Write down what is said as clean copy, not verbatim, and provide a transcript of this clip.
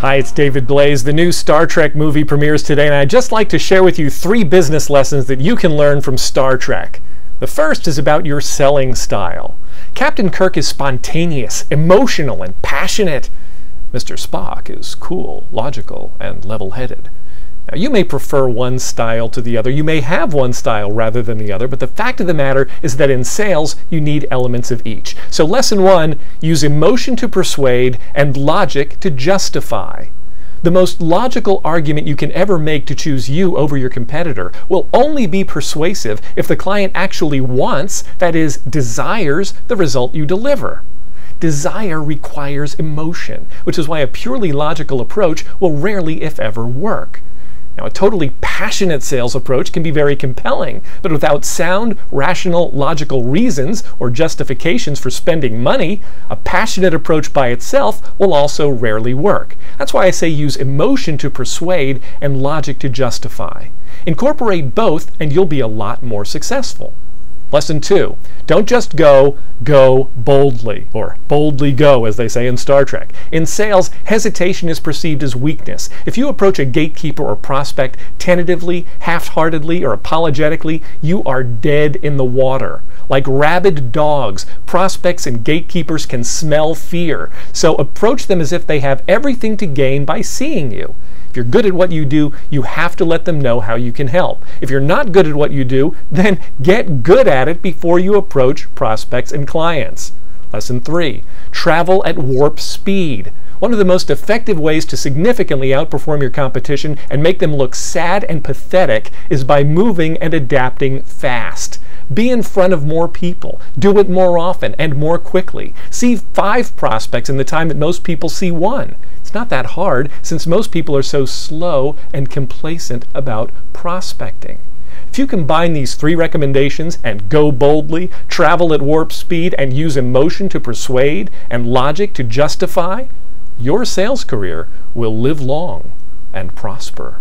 Hi, it's David Blaise. The new Star Trek movie premieres today, and I'd just like to share with you 3 business lessons that you can learn from Star Trek. The first is about your selling style. Captain Kirk is spontaneous, emotional, and passionate. Mr. Spock is cool, logical, and level-headed. Now, you may prefer one style to the other. You may have one style rather than the other, but the fact of the matter is that in sales, you need elements of each. So lesson 1, use emotion to persuade and logic to justify. The most logical argument you can ever make to choose you over your competitor will only be persuasive if the client actually wants, that is, desires, the result you deliver. Desire requires emotion, which is why a purely logical approach will rarely, if ever, work. Now, a totally passionate sales approach can be very compelling, but without sound, rational, logical reasons or justifications for spending money, a passionate approach by itself will also rarely work. That's why I say use emotion to persuade and logic to justify. Incorporate both and you'll be a lot more successful. Lesson 2, don't just go boldly, or boldly go, as they say in Star Trek. In sales, hesitation is perceived as weakness. If you approach a gatekeeper or prospect tentatively, half-heartedly, or apologetically, you are dead in the water. Like rabid dogs, prospects and gatekeepers can smell fear, so approach them as if they have everything to gain by seeing you. If you're good at what you do, you have to let them know how you can help. If you're not good at what you do, then get good at it before you approach prospects and clients. Lesson 3, travel at warp speed. One of the most effective ways to significantly outperform your competition and make them look sad and pathetic is by moving and adapting fast. Be in front of more people. Do it more often and more quickly. See 5 prospects in the time that most people see 1. It's not that hard since most people are so slow and complacent about prospecting. If you combine these 3 recommendations and go boldly, travel at warp speed, and use emotion to persuade and logic to justify, your sales career will live long and prosper.